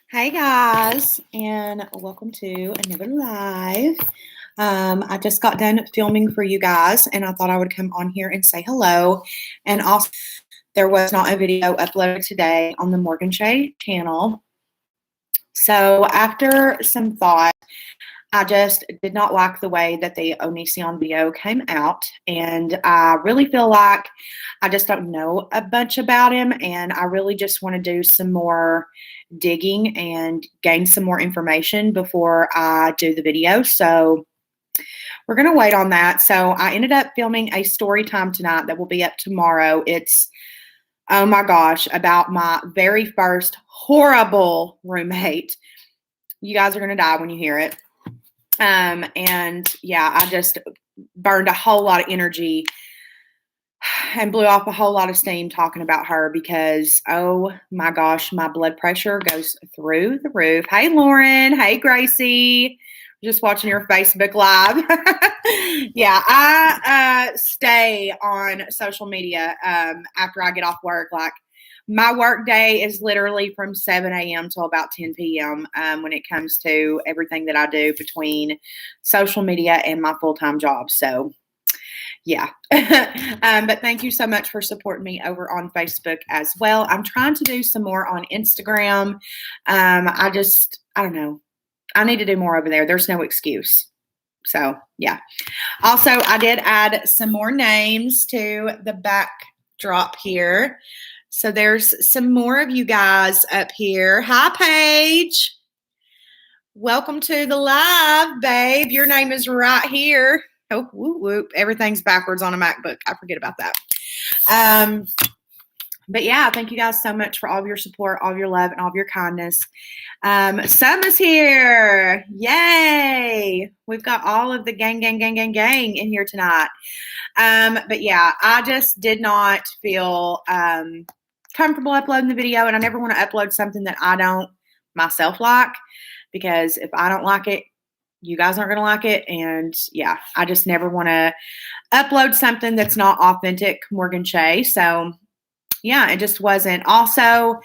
Hey guys, and welcome to another live. I just got done filming for you guys, and I thought I would come on here and say hello. And also, there was not a video uploaded today on the Morgan Shay channel. So after some thought, I just did not like the way that the Onision video came out, and I really feel like I just don't know a bunch about him, and I really just want to do some more digging and gain some more information before I do the video. So we're going to wait on that. So I ended up filming a story time tonight that will be up tomorrow. It's, oh my gosh, about my very first horrible roommate. You guys are going to die when you hear it. And yeah, I just burned a whole lot of energy and blew off a whole lot of steam talking about her because, oh my gosh, my blood pressure goes through the roof. Hey, Lauren. Hey, Gracie. Just watching your Facebook Live. Yeah, I stay on social media after I get off work. Like, my work day is literally from 7 a.m. till about 10 p.m. When it comes to everything that I do between social media and my full-time job. So, yeah. But thank you so much for supporting me over on Facebook as well. I'm trying to do some more on Instagram. I don't know. I need to do more over there. There's no excuse. So, yeah. Also, I did add some more names to the backdrop here. So there's some more of you guys up here. Hi, Paige. Welcome to the live, babe. Your name is right here. Oh, whoop, whoop. Everything's backwards on a MacBook. I forget about that. But yeah, thank you guys so much for all of your support, all of your love, and all of your kindness. Summer's here. Yay. We've got all of the gang in here tonight. But yeah, I just did not feel comfortable uploading the video, and I never want to upload something that I don't myself like, because if I don't like it, you guys aren't going to like it. And yeah, I just never want to upload something that's not authentic Morgan Shay. So yeah, it just wasn't. Also,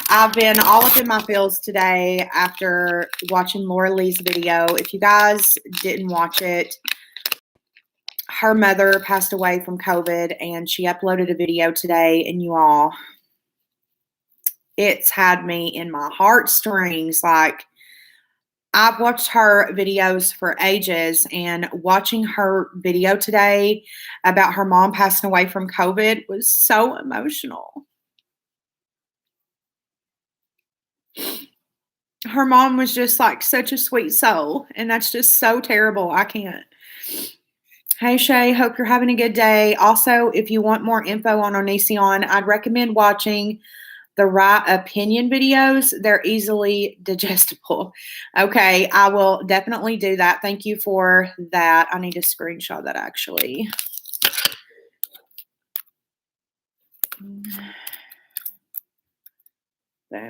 I've been all up in my feels today after watching Laura Lee's video. If you guys didn't watch it, her mother passed away from COVID, and she uploaded a video today, and you all, it's had me in my heartstrings. Like, I've watched her videos for ages, and watching her video today about her mom passing away from COVID was so emotional. Her mom was just like such a sweet soul, and that's just so terrible. I can't. Hey, Shay, hope you're having a good day. Also, if you want more info on Onision, I'd recommend watching the Right Opinion videos. They're easily digestible. Okay, I will definitely do that. Thank you for that. I need to screenshot that actually.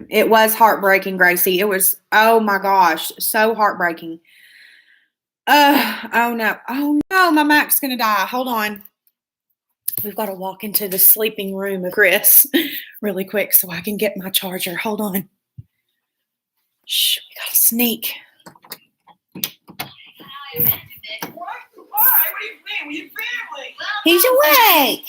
It was heartbreaking, Gracie. It was, oh my gosh, so heartbreaking. Oh no, my Mac's gonna die. Hold on. We've got to walk into the sleeping room of Chris really quick so I can get my charger. Hold on. Shh, we got to sneak. He's awake.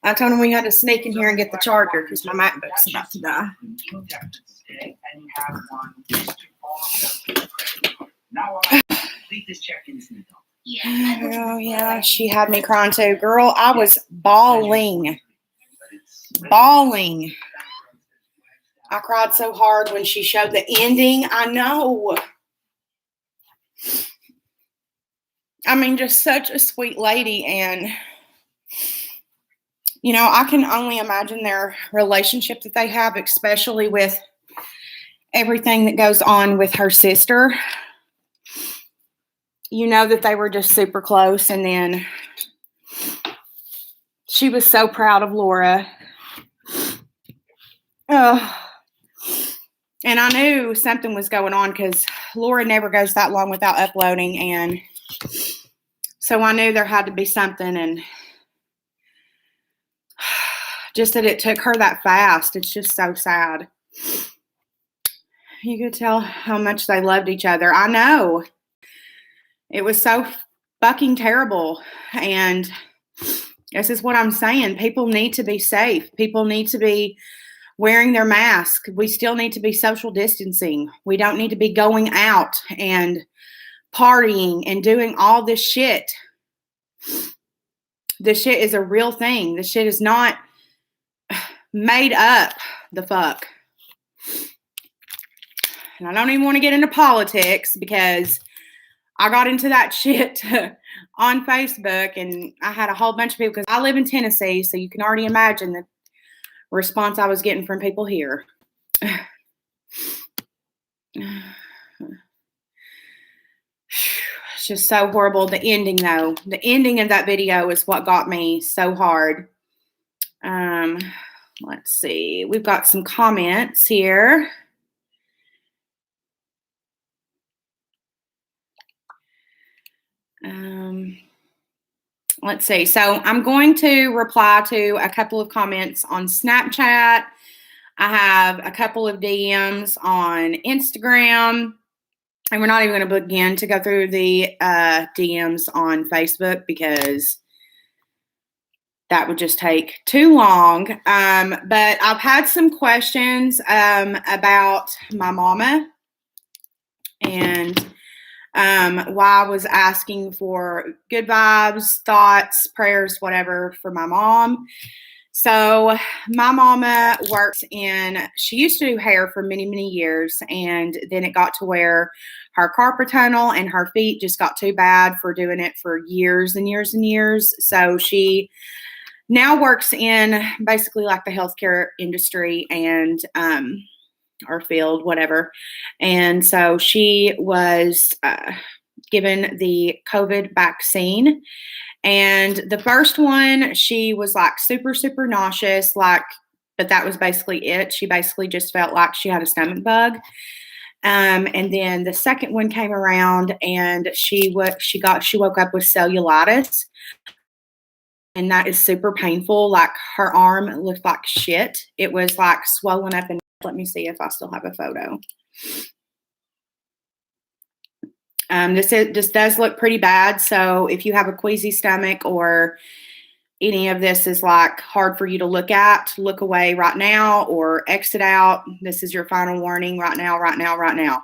I told him we had to sneak in here and get the charger because my MacBook's about to die. Oh, yeah, she had me crying too. Girl, I was bawling. Bawling. I cried so hard when she showed the ending. I know. I mean, just such a sweet lady. And, you know, I can only imagine their relationship that they have, especially with everything that goes on with her sister. You know that they were just super close. And then she was so proud of Laura. And I knew something was going on because Laura never goes that long without uploading. And so I knew there had to be something. And just that it took her that fast. It's just so sad. You could tell how much they loved each other. I know. It was so fucking terrible. And this is what I'm saying. People need to be safe. People need to be wearing their mask. We still need to be social distancing. We don't need to be going out and partying and doing all this shit. This shit is a real thing. This shit is not made up the fuck. And I don't even want to get into politics because I got into that shit on Facebook and I had a whole bunch of people because I live in Tennessee, so you can already imagine the response I was getting from people here. It's just so horrible. The ending, though. The ending of that video is what got me so hard. Let's see. We've got some comments here. Let's see. So I'm going to reply to a couple of comments on Snapchat. I have a couple of DMs on Instagram. And we're not even going to begin to go through the DMs on Facebook because that would just take too long. But I've had some questions about my mama and why I was asking for good vibes, thoughts, prayers, whatever for my mom. So my mama she used to do hair for many, many years. And then it got to where her carpal tunnel and her feet just got too bad for doing it for years and years and years. So she now works in basically like the healthcare industry and, or field, whatever. And so she was given the COVID vaccine. And the first one, she was like super, super nauseous, but that was basically it. She basically just felt like she had a stomach bug. And then the second one came around and she woke up with cellulitis. And that is super painful. Like her arm looked like shit. It was like swollen up. And let me see if I still have a photo. This does look pretty bad. So if you have a queasy stomach or any of this is like hard for you to look at, look away right now or exit out. This is your final warning right now, right now, right now.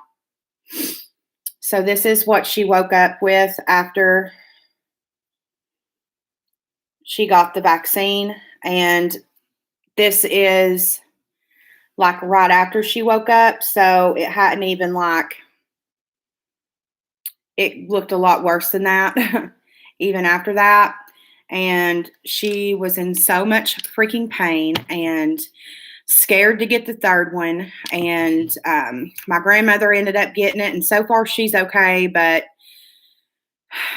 So this is what she woke up with after she got the vaccine. And this is like right after she woke up. So it hadn't even it looked a lot worse than that, even after that. And she was in so much freaking pain and scared to get the third one. And my grandmother ended up getting it. And so far she's okay. But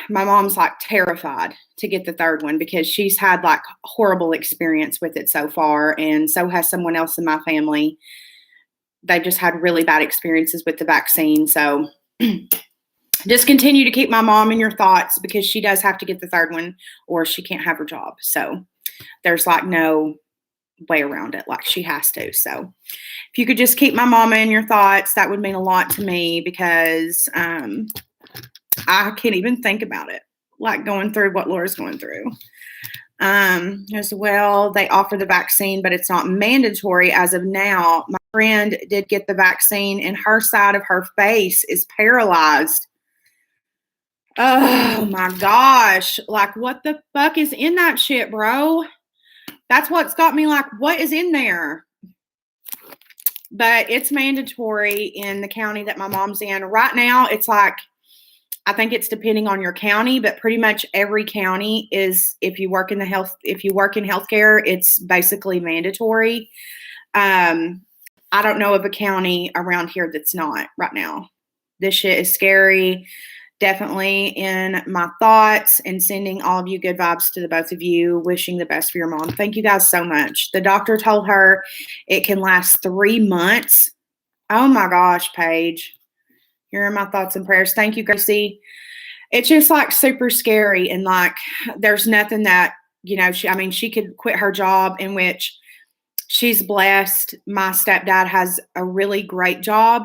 my mom's like terrified to get the third one because she's had like horrible experience with it so far. And so has someone else in my family. They just had really bad experiences with the vaccine. So just continue to keep my mom in your thoughts because she does have to get the third one or she can't have her job. So there's like no way around it. Like she has to. So if you could just keep my mama in your thoughts, that would mean a lot to me because I can't even think about it, like going through what Laura's going through. As well, they offer the vaccine, but it's not mandatory as of now. My friend did get the vaccine and her side of her face is paralyzed. Oh my gosh. Like, what the fuck is in that shit, bro? That's what's got me like, what is in there? But it's mandatory in the county that my mom's in. Right now, it's like, I think it's depending on your county, but pretty much every county is, if you work in healthcare, it's basically mandatory. I don't know of a county around here that's not right now. This shit is scary. Definitely in my thoughts and sending all of you good vibes to the both of you, wishing the best for your mom. Thank you guys so much. The doctor told her it can last 3 months. Oh my gosh, Paige. You're in my thoughts and prayers. Thank you, Gracie. It's just like super scary and like there's nothing that she could quit her job, in which she's blessed. My stepdad has a really great job.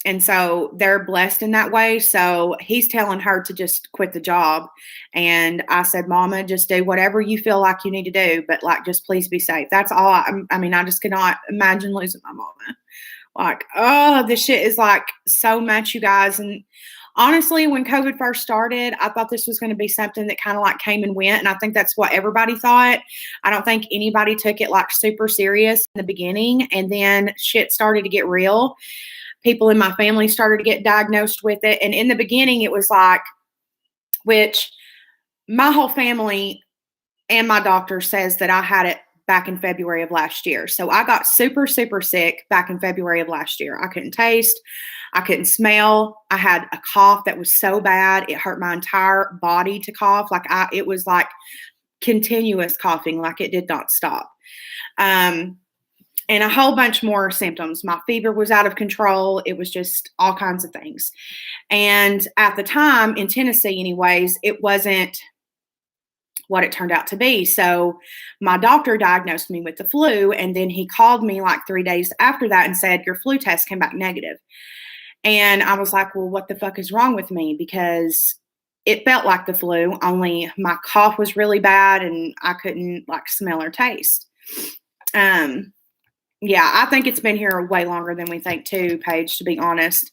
And so they're blessed in that way. So he's telling her to just quit the job. And I said, Mama, just do whatever you feel like you need to do. But like, just please be safe. That's all. I just cannot imagine losing my mama. Like, oh, this shit is like so much, you guys. And honestly, when COVID first started, I thought this was going to be something that kind of like came and went. And I think that's what everybody thought. I don't think anybody took it like super serious in the beginning. And then shit started to get real. People in my family started to get diagnosed with it. And in the beginning, it was like, which my whole family and my doctor says that I had it back in February of last year. So I got super, super sick back in February of last year. I couldn't taste. I couldn't smell. I had a cough that was so bad. It hurt my entire body to cough. It was like continuous coughing, like it did not stop. And a whole bunch more symptoms. My fever was out of control. It was just all kinds of things. And at the time, in Tennessee anyways, it wasn't what it turned out to be. So my doctor diagnosed me with the flu, and then he called me like 3 days after that and said, your flu test came back negative. And I was like, well, what the fuck is wrong with me? Because it felt like the flu, only my cough was really bad and I couldn't like smell or taste. Yeah, I think it's been here way longer than we think too, Paige, to be honest.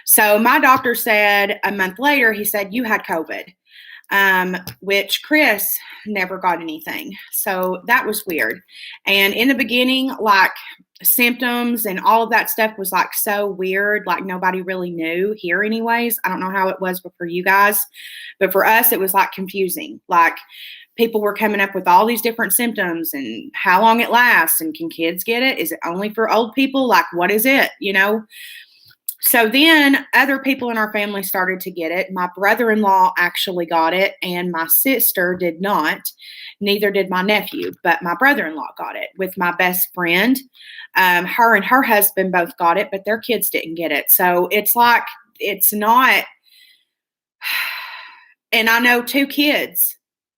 So my doctor said a month later, he said, you had COVID, which Chris never got anything. So that was weird. And in the beginning, like symptoms and all of that stuff was like so weird. Like nobody really knew here anyways. I don't know how it was for you guys, but for us, it was like confusing. Like people were coming up with all these different symptoms and how long it lasts and can kids get it? Is it only for old people? Like, what is it? So then other people in our family started to get it. My brother-in-law actually got it and my sister did not. Neither did my nephew, but my brother-in-law got it with my best friend. Her and her husband both got it, but their kids didn't get it. So it's like, it's not, and I know 2 kids,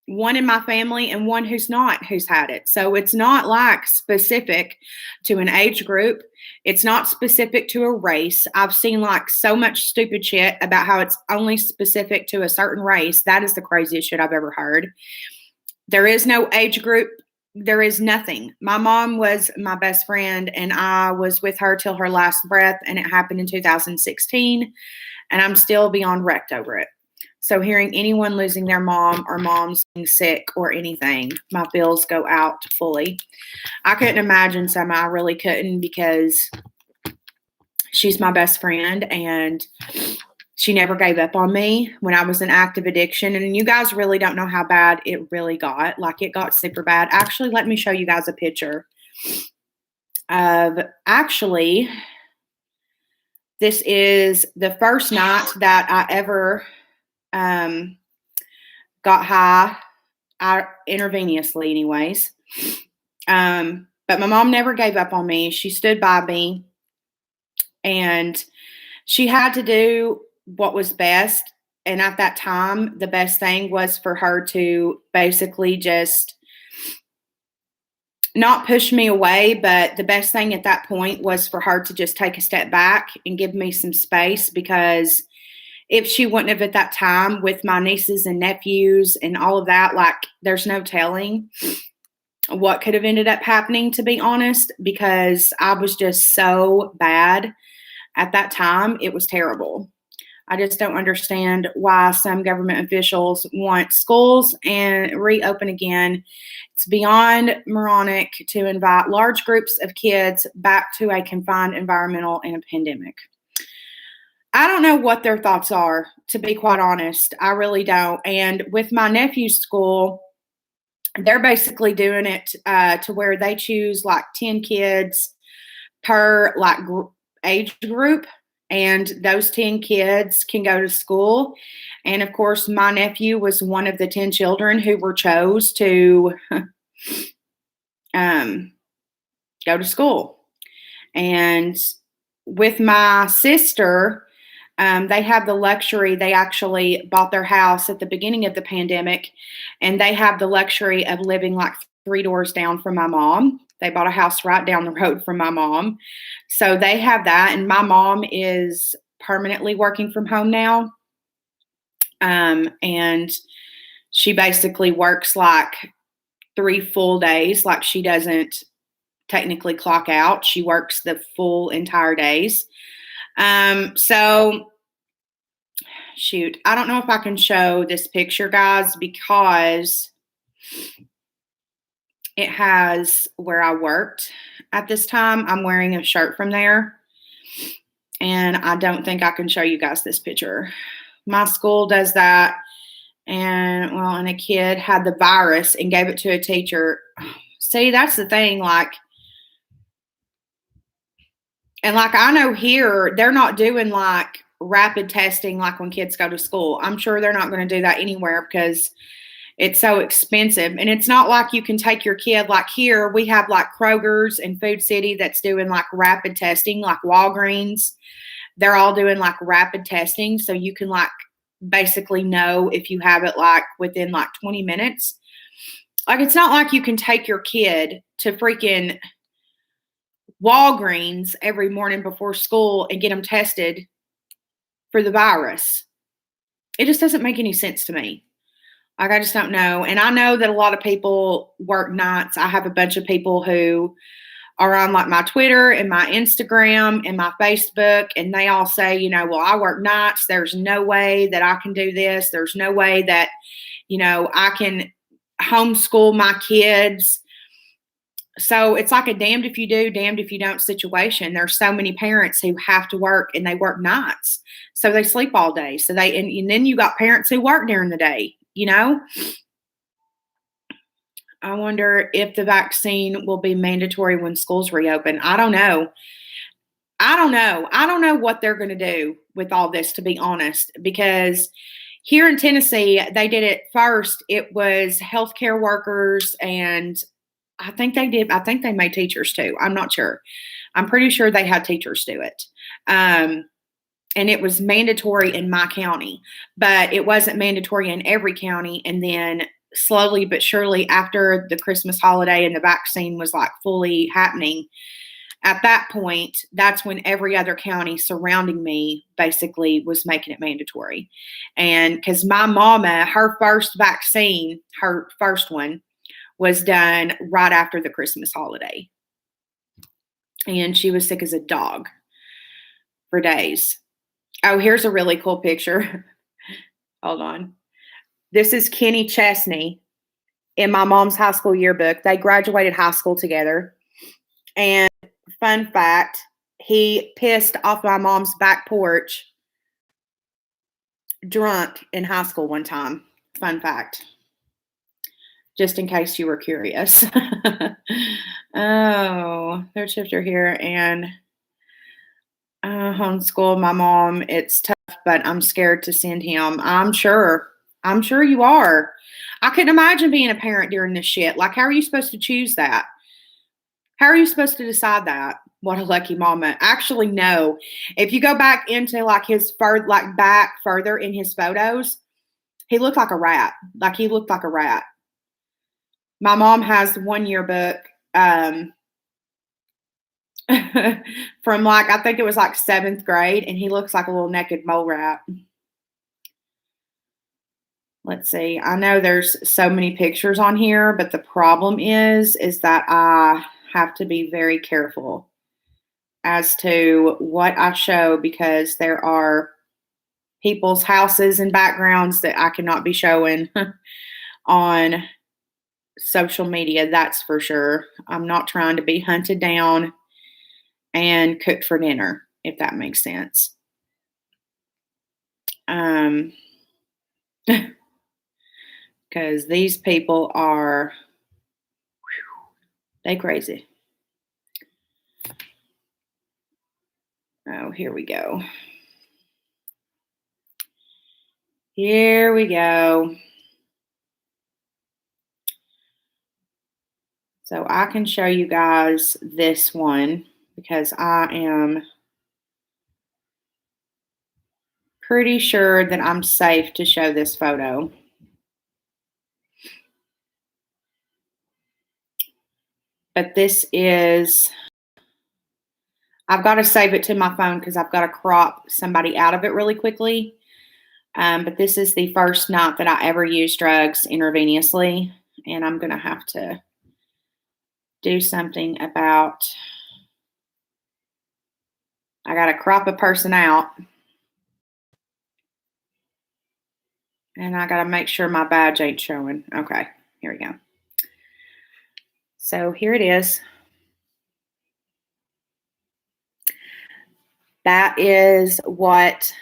one in my family and one who's had it. So it's not like specific to an age group. It's not specific to a race. I've seen like so much stupid shit about how it's only specific to a certain race. That is the craziest shit I've ever heard. There is no age group. There is nothing. My mom was my best friend and I was with her till her last breath, and it happened in 2016, and I'm still beyond wrecked over it. So hearing anyone losing their mom or mom's sick or anything, my feels go out fully. I couldn't imagine some. I really couldn't, because she's my best friend and she never gave up on me when I was in active addiction. And you guys really don't know how bad it really got. Like, it got super bad. Actually, let me show you guys a picture of this is the first night that I ever got high, intravenously anyways. But my mom never gave up on me. She stood by me, and she had to do what was best. And at that time, the best thing was for her to basically just not push me away, but the best thing at that point was for her to just take a step back and give me some space, because if she wouldn't have at that time with my nieces and nephews and all of that, like, there's no telling what could have ended up happening, to be honest, because I was just so bad at that time. It was terrible. I just don't understand why some government officials want schools and reopen again. It's beyond moronic to invite large groups of kids back to a confined environmental in a pandemic. I don't know what their thoughts are, to be quite honest. I really don't. And with my nephew's school, they're basically doing it to where they choose like 10 kids per like age group, and those 10 kids can go to school. And of course, my nephew was one of the 10 children who were chose to go to school. And with my sister, They have the luxury, they actually bought their house at the beginning of the pandemic, and they have the luxury of living like 3 doors down from my mom. They bought a house right down the road from my mom. So they have that, and my mom is permanently working from home now. And she basically works like 3 full days. Like, she doesn't technically clock out. She works the full entire days. So shoot, I don't know if I can show this picture, guys, because it has where I worked at this time. I'm wearing a shirt from there, and I don't think I can show you guys this picture. My school does that, and a kid had the virus and gave it to a teacher. See, that's the thing, like, and like, I know here they're not doing like rapid testing like when kids go to school. I'm sure they're not going to do that anywhere because it's so expensive. And it's not like you can take your kid, like here we have like Kroger's and Food City that's doing like rapid testing, like Walgreens. They're all doing like rapid testing. So you can like basically know if you have it like within like 20 minutes. Like, it's not like you can take your kid to freaking Walgreens every morning before school and get them tested for the virus. It just doesn't make any sense to me. Like, I just don't know. And I know that a lot of people work nights. I have a bunch of people who are on like my Twitter and my Instagram and my Facebook, and they all say, well, I work nights. There's no way that I can do this. There's no way that, I can homeschool my kids. So it's like a damned if you do, damned if you don't situation. There's so many parents who have to work and they work nights. So they sleep all day. So and then you got parents who work during the day, I wonder if the vaccine will be mandatory when schools reopen. I don't know. I don't know what they're going to do with all this, to be honest, because here in Tennessee, they did it first. It was healthcare workers, and I think they made teachers too. I'm not sure. I'm pretty sure they had teachers do it. And it was mandatory in my county, but it wasn't mandatory in every county. And then slowly but surely, after the Christmas holiday and the vaccine was like fully happening, at that point, that's when every other county surrounding me basically was making it mandatory. And because my mama, her first vaccine, her first one, was done right after the Christmas holiday. And she was sick as a dog for days. Oh, here's a really cool picture. Hold on. This is Kenny Chesney in my mom's high school yearbook. They graduated high school together. And fun fact, he pissed off my mom's back porch drunk in high school one time. Fun fact. Just in case you were curious. Oh, there's Shifter here. And homeschool my mom. It's tough, but I'm scared to send him. I'm sure you are. I couldn't imagine being a parent during this shit. Like, how are you supposed to choose that? How are you supposed to decide that? What a lucky mama. Actually, no. If you go back into like his back further in his photos, he looked like a rat. Like, he looked like a rat. My mom has one yearbook from like, I think it was like 7th grade, and he looks like a little naked mole rat. Let's see. I know there's so many pictures on here, but the problem is that I have to be very careful as to what I show, because there are people's houses and backgrounds that I cannot be showing on social media. That's for sure. I'm not trying to be hunted down and cooked for dinner, if that makes sense. Because these people are, they crazy. Oh, here we go. Here we go. So I can show you guys this one because I am pretty sure that I'm safe to show this photo. But this is, I've got to save it to my phone because I've got to crop somebody out of it really quickly. But this is the first night that I ever used drugs intravenously. And I'm going to have to do something about, I got to crop a person out. And I got to make sure my badge ain't showing. Okay, here we go. So here it is. That is what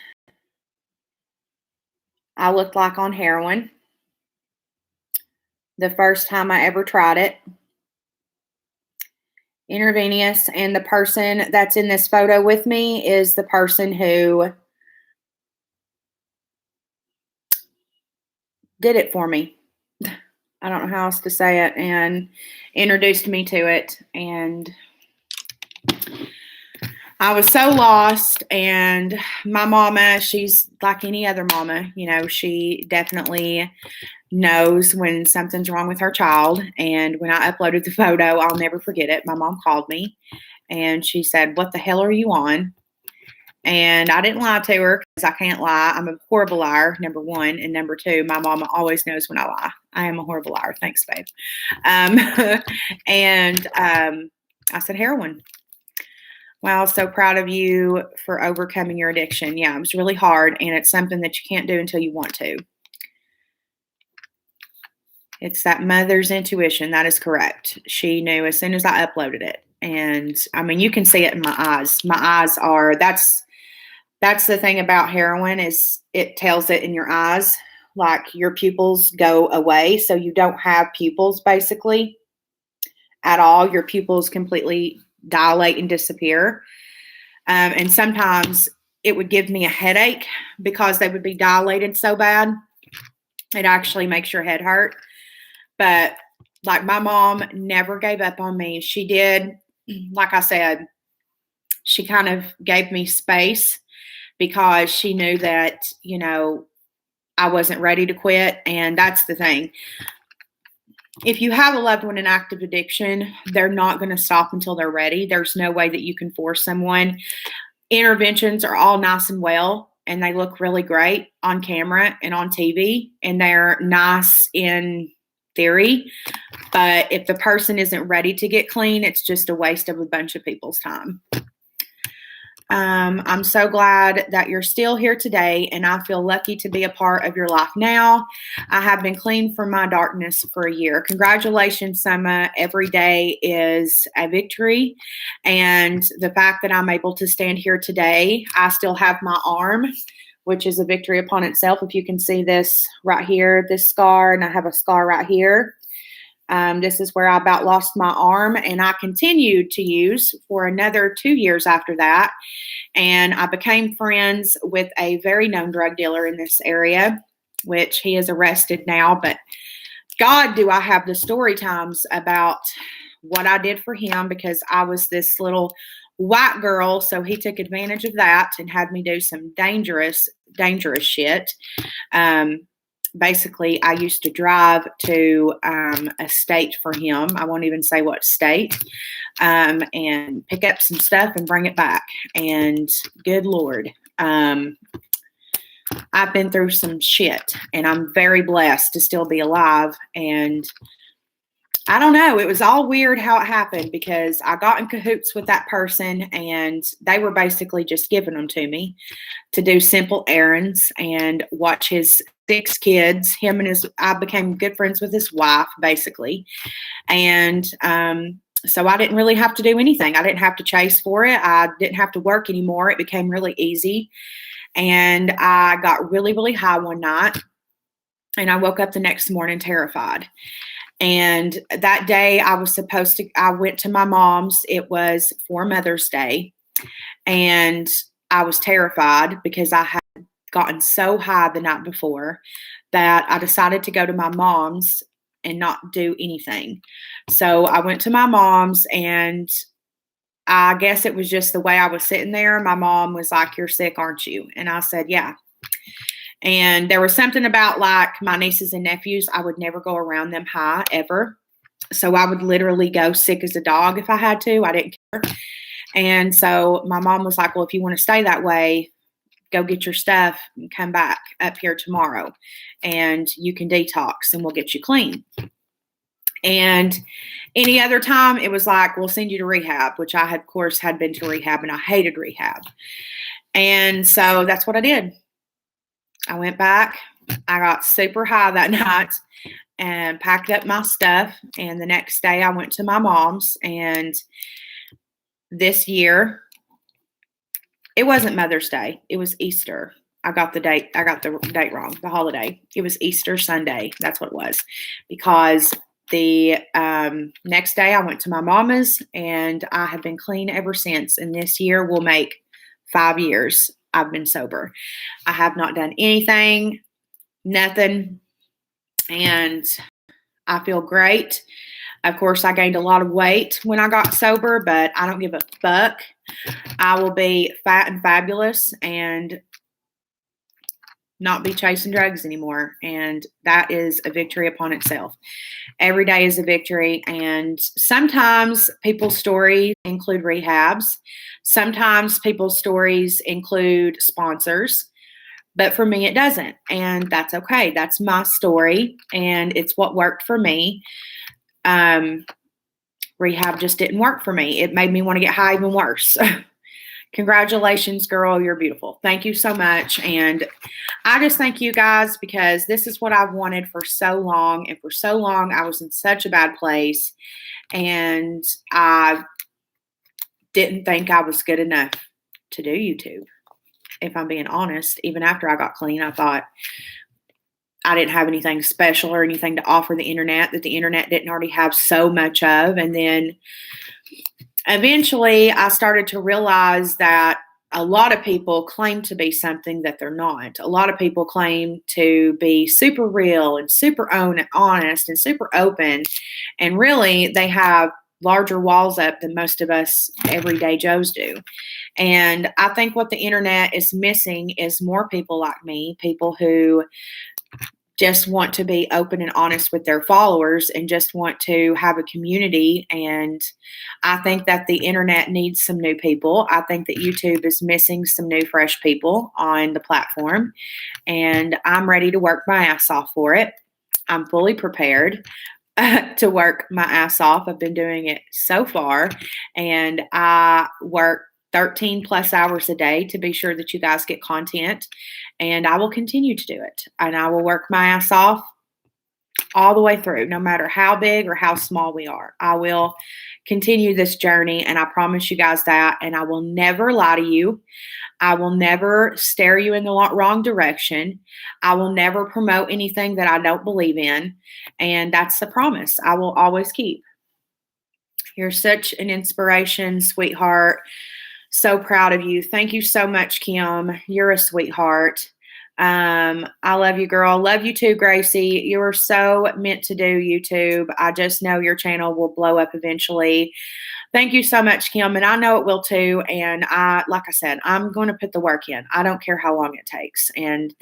I looked like on heroin the first time I ever tried it. Intravenous. And the person that's in this photo with me is the person who did it for me. I don't know how else to say it, and introduced me to it. And I was so lost, and my mama, she's like any other mama, you know, she definitely knows when something's wrong with her child. And when I uploaded the photo, I'll never forget it. My mom called me and she said, "What the hell are you on?" And I didn't lie to her because I can't lie. I'm a horrible liar, number one. And number two, my mama always knows when I lie. I am a horrible liar. Thanks, babe. I said, heroin. Wow, so proud of you for overcoming your addiction. Yeah, it was really hard, and it's something that you can't do until you want to. It's that mother's intuition. That is correct. She knew as soon as I uploaded it. And I mean, you can see it in my eyes. My eyes are, that's the thing about heroin, is it tells it in your eyes, like your pupils go away. So you don't have pupils basically at all. Your pupils completely dilate and disappear. And sometimes it would give me a headache because they would be dilated so bad. It actually makes your head hurt. But like, my mom never gave up on me. She did, like I said, she kind of gave me space because she knew that, you know, I wasn't ready to quit. And that's the thing. If you have a loved one in active addiction, they're not going to stop until they're ready. There's no way that you can force someone. Interventions are all nice and well, and they look really great on camera and on TV, and they're nice in theory. But if the person isn't ready to get clean, it's just a waste of a bunch of people's time. I'm so glad that you're still here today, and I feel lucky to be a part of your life now. I have been clean from my darkness for a year. Congratulations, Summer. Every day is a victory, and the fact that I'm able to stand here today, I still have my arm, which is a victory upon itself. If you can see this right here, this scar, and I have a scar right here. This is where I about lost my arm, and I continued to use for another 2 years after that. And I became friends with a very known drug dealer in this area, which he is arrested now. But God, do I have the story times about what I did for him, because I was this little white girl. So he took advantage of that and had me do some dangerous shit. Basically, I used to drive to a state for him. I won't even say what state, and pick up some stuff and bring it back. And good Lord, I've been through some shit, and I'm very blessed to still be alive. And I don't know, it was all weird how it happened, because I got in cahoots with that person, and they were basically just giving them to me to do simple errands and watch his 6 kids. I became good friends with his wife, basically. And so I didn't really have to do anything. I didn't have to chase for it. I didn't have to work anymore. It became really easy. And I got really, really high one night, and I woke up the next morning terrified. And that day I went to my mom's. It was for Mother's Day. And I was terrified because I had gotten so high the night before that I decided to go to my mom's and not do anything. So I went to my mom's, and I guess it was just the way I was sitting there. My mom was like, "You're sick, aren't you?" And I said, "Yeah." And there was something about like my nieces and nephews, I would never go around them high ever. So I would literally go sick as a dog if I had to. I didn't care. And so my mom was like, well, if you want to stay that way, go get your stuff and come back up here tomorrow and you can detox and we'll get you clean. And any other time it was like, we'll send you to rehab, which I had, of course, had been to rehab and I hated rehab. And so that's what I did. I went back. I got super high that night and packed up my stuff. And the next day I went to my mom's. And this year, it wasn't Mother's Day. It was Easter. I got the date wrong, the holiday. It was Easter Sunday. That's what it was. Because the next day I went to my mama's and I have been clean ever since. And this year will make 5 years I've been sober. I have not done anything, nothing. And I feel great. Of course, I gained a lot of weight when I got sober, but I don't give a fuck. I will be fat and fabulous and not be chasing drugs anymore. And that is a victory upon itself. Every day is a victory. And sometimes people's stories include rehabs. Sometimes people's stories include sponsors. But for me, it doesn't. And that's okay. That's my story. And it's what worked for me. Rehab just didn't work for me. It made me want to get high even worse. Congratulations, girl. You're beautiful. Thank you so much. And I just thank you guys because this is what I've wanted for so long. And for so long, I was in such a bad place. And I didn't think I was good enough to do YouTube. If I'm being honest, even after I got clean, I thought I didn't have anything special or anything to offer the internet that the internet didn't already have so much of. And then eventually I started to realize that a lot of people claim to be something that they're not. A lot of people claim to be super real and super honest and super open. And really, they have larger walls up than most of us everyday Joes do. And I think what the internet is missing is more people like me, people who just want to be open and honest with their followers and just want to have a community. And I think that the internet needs some new people. I think that YouTube is missing some new, fresh people on the platform. And I'm ready to work my ass off for it. I'm fully prepared to work my ass off. I've been doing it so far. And I work 13 plus hours a day to be sure that you guys get content. And I will continue to do it. And I will work my ass off all the way through, no matter how big or how small we are. I will continue this journey. And I promise you guys that. And I will never lie to you. I will never steer you in the wrong direction. I will never promote anything that I don't believe in. And that's the promise I will always keep. You're such an inspiration, sweetheart. So proud of you. Thank you so much, Kim. You're a sweetheart. I love you, girl. Love you too, Gracie. You are so meant to do YouTube. I just know your channel will blow up eventually. Thank you so much, Kim. And I know it will too. And like I said, I'm going to put the work in. I don't care how long it takes. And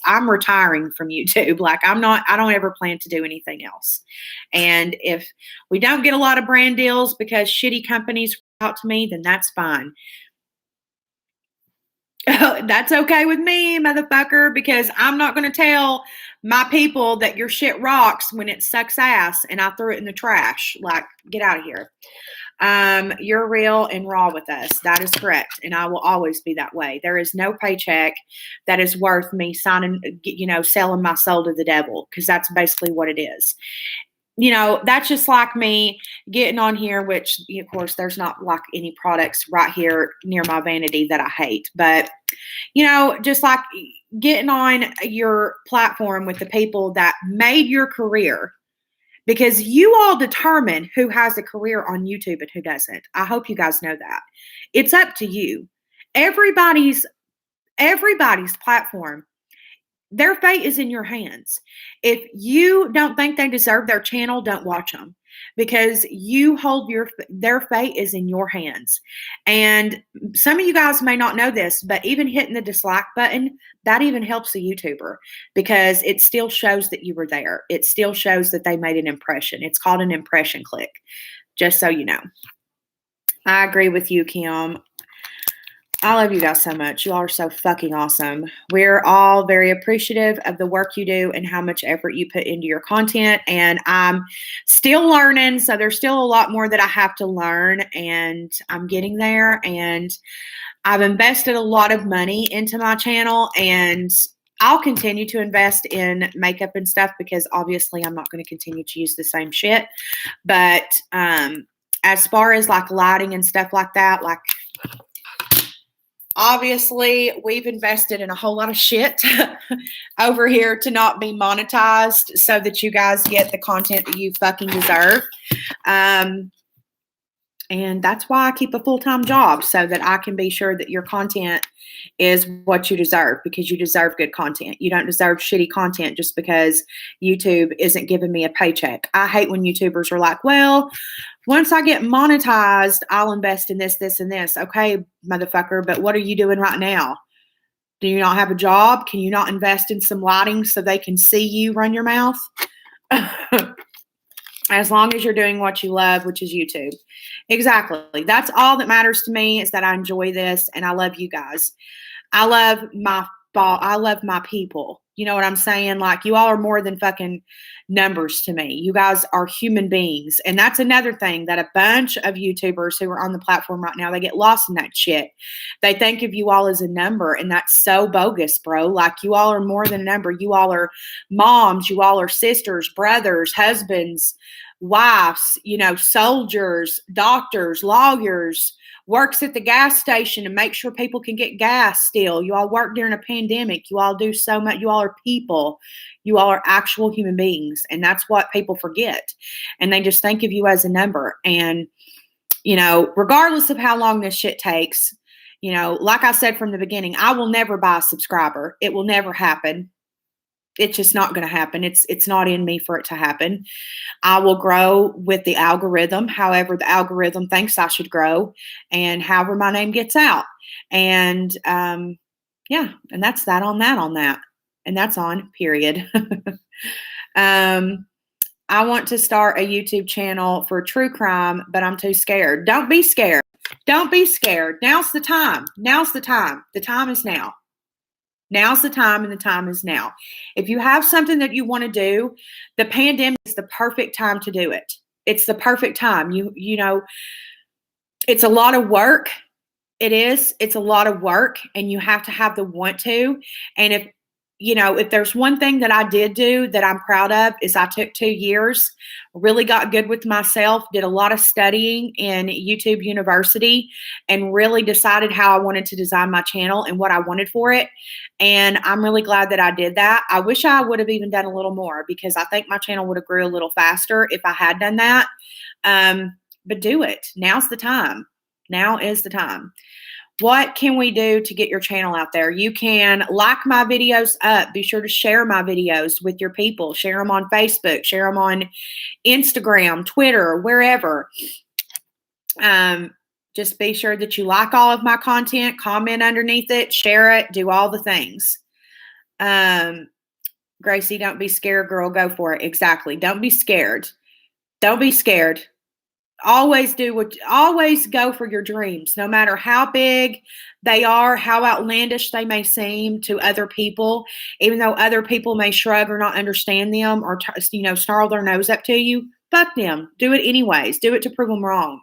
I'm retiring from YouTube. Like I don't ever plan to do anything else. And if we don't get a lot of brand deals because shitty companies out to me, then that's fine. That's okay with me, motherfucker, because I'm not going to tell my people that your shit rocks when it sucks ass and I threw it in the trash. Like, get out of here. You're real and raw with us. That is correct. And I will always be that way. There is no paycheck that is worth me selling my soul to the devil, because that's basically what it is. That's just like me getting on here, which, of course, there's not like any products right here near my vanity that I hate. But, just like getting on your platform with the people that made your career, because you all determine who has a career on YouTube and who doesn't. I hope you guys know that. It's up to you. Everybody's platform, their fate is in your hands. If you don't think they deserve their channel, don't watch them. because you hold their fate is in your hands. And some of you guys may not know this, but even hitting the dislike button, that even helps a YouTuber because it still shows that you were there. It still shows that they made an impression. It's called an impression click, just so you know. I agree with you, Kim. I love you guys so much. You all are so fucking awesome. We're all very appreciative of the work you do and how much effort you put into your content. And I'm still learning. So there's still a lot more that I have to learn, and I'm getting there. And I've invested a lot of money into my channel, and I'll continue to invest in makeup and stuff because obviously I'm not going to continue to use the same shit. But as far as like lighting and stuff like that, like, obviously, we've invested in a whole lot of shit over here to not be monetized so that you guys get the content that you fucking deserve. And that's why I keep a full-time job, so that I can be sure that your content is what you deserve, because you deserve good content. You don't deserve shitty content just because YouTube isn't giving me a paycheck. I hate when YouTubers are like, well, once I get monetized, I'll invest in this, this, and this. Okay, motherfucker, but what are you doing right now? Do you not have a job? Can you not invest in some lighting so they can see you run your mouth? As long as you're doing what you love, which is YouTube. Exactly. That's all that matters to me, is that I enjoy this and I love you guys. I love my people. You know what I'm saying? Like, you all are more than fucking numbers to me. You guys are human beings. And that's another thing that a bunch of YouTubers who are on the platform right now, they get lost in that shit. They think of you all as a number, and that's so bogus, bro. Like, you all are more than a number. You all are moms. You all are sisters, brothers, husbands, wives, soldiers, doctors, lawyers, works at the gas station and make sure people can get gas still. You all work during a pandemic. You all do so much. You all are people. You all are actual human beings. And that's what people forget. And they just think of you as a number. And, regardless of how long this shit takes, like I said from the beginning, I will never buy a subscriber. It will never happen. It's just not going to happen. It's not in me for it to happen. I will grow with the algorithm, however the algorithm thinks I should grow, and however my name gets out. And and that's that on that. And that's on, period. I want to start a YouTube channel for true crime, but I'm too scared. Don't be scared. Don't be scared. Now's the time. Now's the time. The time is now. Now's the time, and the time is now. If you have something that you want to do, the pandemic is the perfect time to do it. It's the perfect time. It's a lot of work. It is. It's a lot of work, and you have to have the want to. And if there's one thing that I did do that I'm proud of, is I took 2 years, really got good with myself, did a lot of studying in YouTube University, and really decided how I wanted to design my channel and what I wanted for it. And I'm really glad that I did that. I wish I would have even done a little more, because I think my channel would have grew a little faster if I had done that. But do it. Now's the time. Now is the time. What can we do to get your channel out there? You can like my videos up. Be sure to share my videos with your people. Share them on Facebook. Share them on Instagram, Twitter, wherever. Just be sure that you like all of my content. Comment underneath it. Share it. Do all the things. Gracie, don't be scared, girl. Go for it. Exactly. Don't be scared. Don't be scared. Always go for your dreams, no matter how big they are, how outlandish they may seem to other people, even though other people may shrug or not understand them, or, snarl their nose up to you. Fuck them. Do it anyways. Do it to prove them wrong.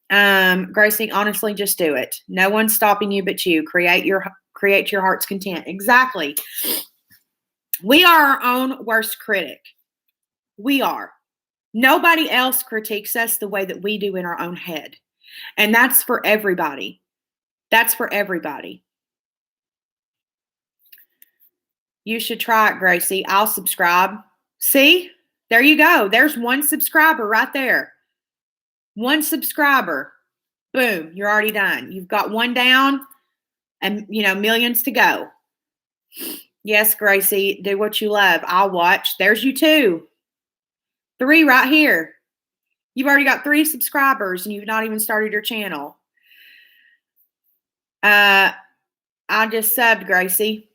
Gracie, honestly, just do it. No one's stopping you but you. Create your heart's content. Exactly. We are our own worst critic. We are. Nobody else critiques us the way that we do in our own head. And that's for everybody. That's for everybody. You should try it, Gracie. I'll subscribe. See? There you go. There's one subscriber right there. One subscriber. Boom. You're already done. You've got one down and, millions to go. Yes, Gracie. Do what you love. I'll watch. There's you 2. 3 right here. You've already got 3 subscribers and you've not even started your channel. I just subbed, Gracie.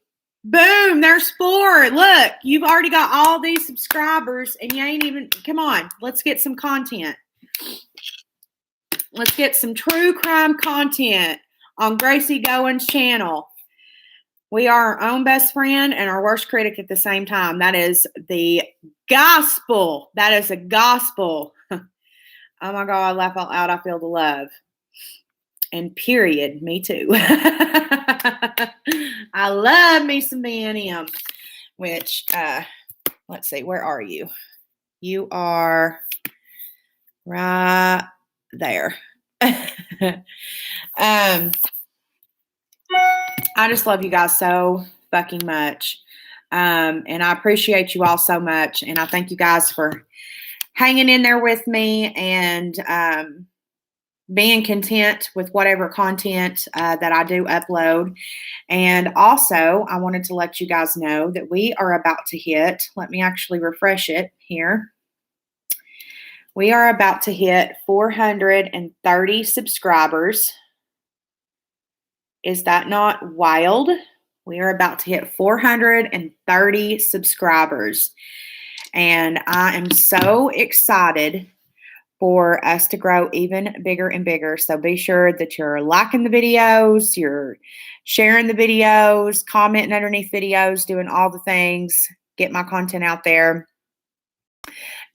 Boom, there's 4. Look, you've already got all these subscribers and you ain't even, come on, let's get some content. Let's get some true crime content on Gracie Goins' channel. We are our own best friend and our worst critic at the same time. That is the gospel. That is a gospel. Oh my God, laugh out loud. I feel the love. And period, me too. I love me some B&M, which, let's see, where are you? You are right there. I just love you guys so fucking much. And I appreciate you all so much. And I thank you guys for hanging in there with me and being content with whatever content that I do upload. And also, I wanted to let you guys know that we are about to hit, let me actually refresh it here. We are about to hit 430 subscribers. Is that not wild? We are about to hit 430 subscribers. And I am so excited for us to grow even bigger and bigger. So be sure that you're liking the videos, you're sharing the videos, commenting underneath videos, doing all the things, get my content out there.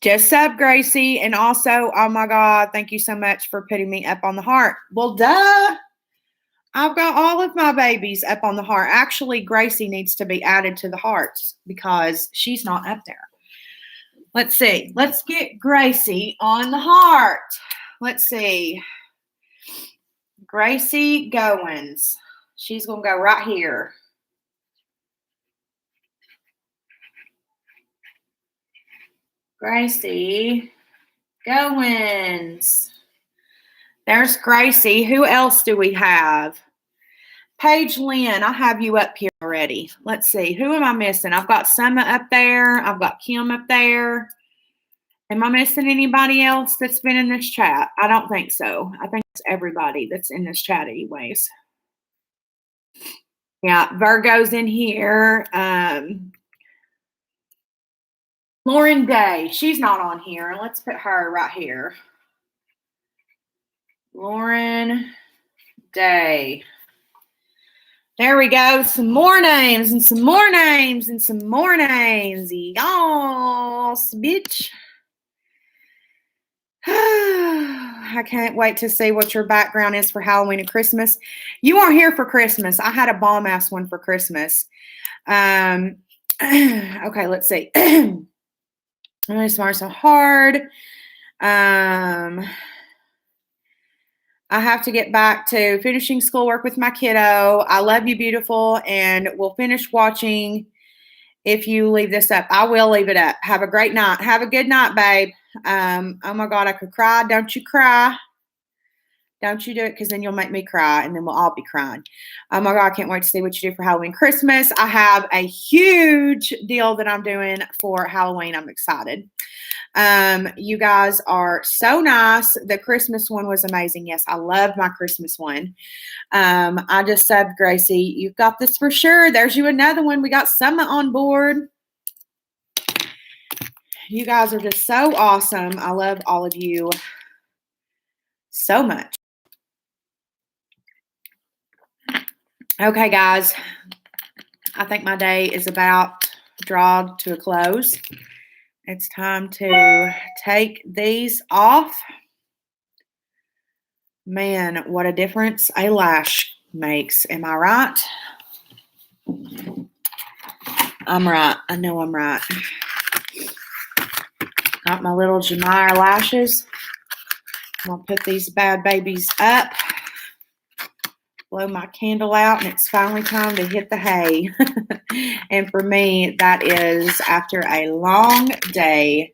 Just sub, Gracie. And also, oh my God, thank you so much for putting me up on the heart. Well, duh. I've got all of my babies up on the heart. Actually, Gracie needs to be added to the hearts because she's not up there. Let's see. Let's get Gracie on the heart. Let's see. Gracie Goins. She's going to go right here. Gracie Goins. There's Gracie. Who else do we have? Paige Lynn, I have you up here already. Let's see. Who am I missing? I've got Summer up there. I've got Kim up there. Am I missing anybody else that's been in this chat? I don't think so. I think it's everybody that's in this chat anyways. Yeah, Virgo's in here. Lauren Day. She's not on here. Let's put her right here. Lauren Day. There we go. Some more names and some more names and some more names. Yes, bitch. I can't wait to see what your background is for Halloween and Christmas. You aren't here for Christmas. I had a bomb-ass one for Christmas. Okay, let's see. I'm really smart so hard. I have to get back to finishing schoolwork with my kiddo. I love you, beautiful, and we'll finish watching if you leave this up. I will leave it up. Have a great night. Have a good night, babe. Oh, my God, I could cry. Don't you cry. Don't you do it because then you'll make me cry, and then we'll all be crying. Oh, my God, I can't wait to see what you do for Halloween, Christmas. I have a huge deal that I'm doing for Halloween. I'm excited. You guys are so nice. The Christmas one was amazing. Yes, I love my Christmas one. I just subbed Gracie. You've got this for sure. There's you another one. We got Summer on board. You guys are just so awesome. I love all of you so much. Okay, guys. I think my day is about drawn to a close. It's time to take these off. Man, what a difference a lash makes. Am I right? I'm right. I know I'm right. Got my little Jamire lashes. I'm going to put these bad babies up. Blow my candle out, and it's finally time to hit the hay. And for me, that is after a long day.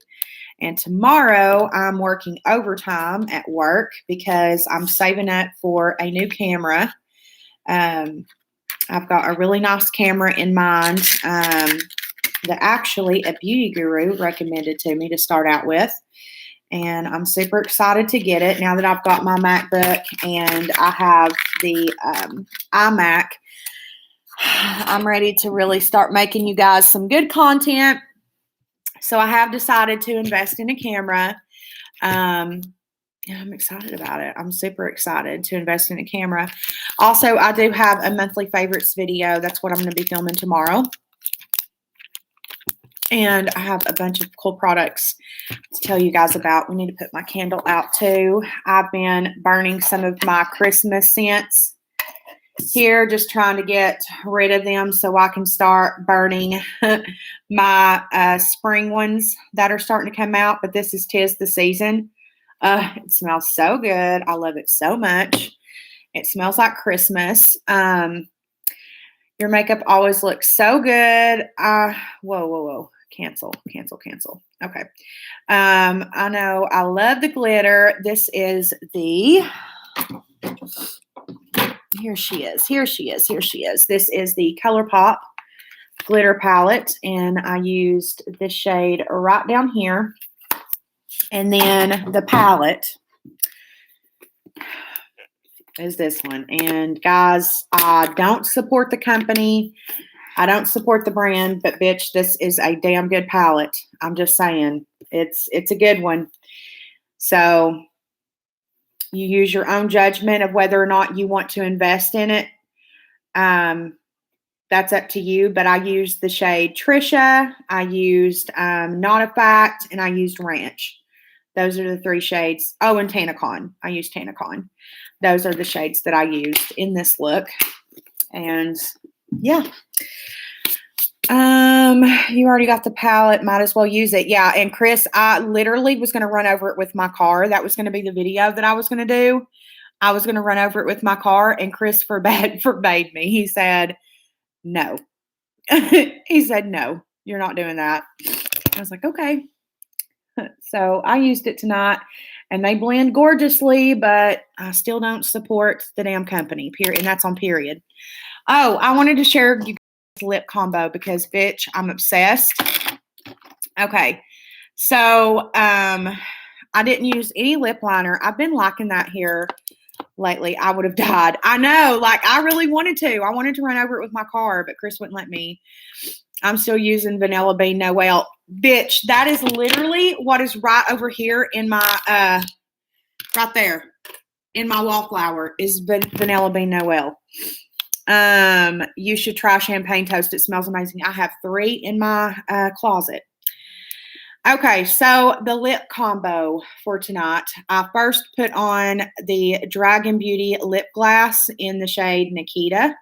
And tomorrow, I'm working overtime at work because I'm saving up for a new camera. I've got a really nice camera in mind that actually a beauty guru recommended to me to start out with. And I'm super excited to get it now that I've got my MacBook and I have the iMac. I'm ready to really start making you guys some good content. So I have decided to invest in a camera. And I'm excited about it. I'm super excited to invest in a camera. Also, I do have a monthly favorites video. That's what I'm going to be filming tomorrow. And I have a bunch of cool products to tell you guys about. We need to put my candle out too. I've been burning some of my Christmas scents here, just trying to get rid of them so I can start burning my spring ones that are starting to come out. But this is 'tis the season. It smells so good. I love it so much. It smells like Christmas. Your makeup always looks so good. Whoa. Cancel. Okay. I know I love the glitter. This is the, here she is. This is the ColourPop glitter palette, and I used this shade right down here. And then the palette is this one. And guys, I don't support the company. I don't support the brand, but bitch, this is a damn good palette. I'm just saying, it's a good one. So you use your own judgment of whether or not you want to invest in it. That's up to you. But I used the shade Trisha. I used Not a Fact, and I used Ranch. Those are the three shades. Oh, and Tanacon. I used Tanacon. Those are the shades that I used in this look. And yeah. You already got the palette. Might as well use it. Yeah. And Chris, I literally was going to run over it with my car. That was going to be the video that I was going to do. I was going to run over it with my car, and Chris forbade me. He said, no. He said, no, you're not doing that. I was like, okay. So I used it tonight, and they blend gorgeously, but I still don't support the damn company, period. And that's on period. Oh, I wanted to share you guys lip combo because, bitch, I'm obsessed. Okay. So I didn't use any lip liner. I've been liking that here lately. I would have died. I know. Like, I really wanted to. I wanted to run over it with my car, but Chris wouldn't let me. I'm still using Vanilla Bean Noel. Bitch, that is literally what is right over here in my, right there in my wallflower is Vanilla Bean Noel. You should try Champagne Toast. It smells amazing. I have 3 in my closet. Okay, so the lip combo for tonight. I first put on the Dragon Beauty lip glass in the shade Nikita.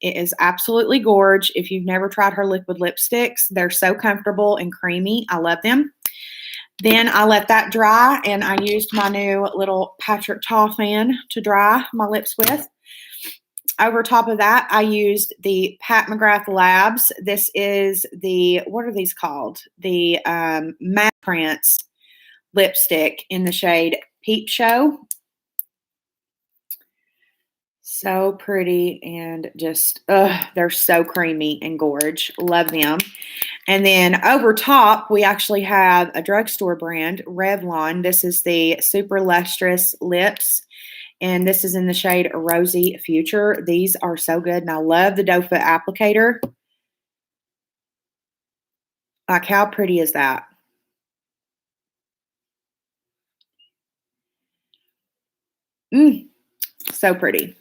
It is absolutely gorgeous. If you've never tried her liquid lipsticks, they're so comfortable and creamy. I love them. Then I let that dry, and I used my new little Patrick Ta fan to dry my lips with. Over top of that, I used the Pat McGrath Labs. This is the, what are these called? The Matte Prints lipstick in the shade Peep Show. So pretty and just, they're so creamy and gorge. Love them. And then over top, we actually have a drugstore brand, Revlon. This is the Super Lustrous Lips. And this is in the shade Rosy Future. These are so good. And I love the doe foot applicator. Like, how pretty is that? So pretty.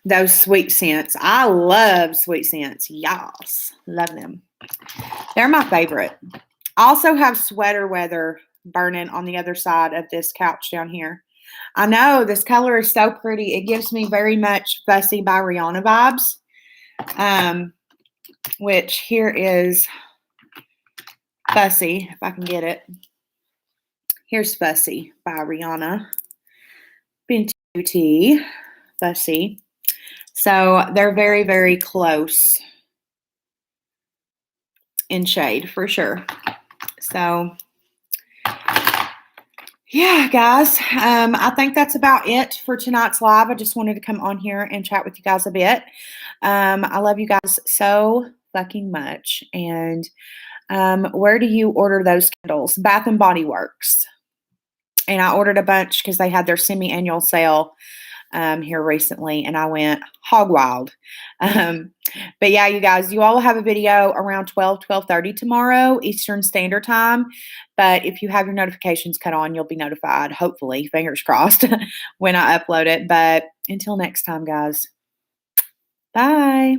Those sweet scents. I love sweet scents. Yes. Love them. They're my favorite. I also have Sweater Weather burning on the other side of this couch down here. I know this color is so pretty. It gives me very much Fussy by Rihanna vibes. Which here is Fussy, if I can get it. Here's Fussy by Rihanna. Beauty, Fussy. So they're very, very close in shade for sure. So yeah, guys, I think that's about it for tonight's live. I just wanted to come on here and chat with you guys a bit. I love you guys so fucking much. And where do you order those candles? Bath and Body Works. And I ordered a bunch because they had their semi-annual sale here recently, and I went hog wild. Um, but yeah, you guys, you all will have a video around 12:30 tomorrow Eastern Standard Time. But if you have your notifications cut on, you'll be notified, hopefully, fingers crossed, when I upload it. But until next time, guys, bye.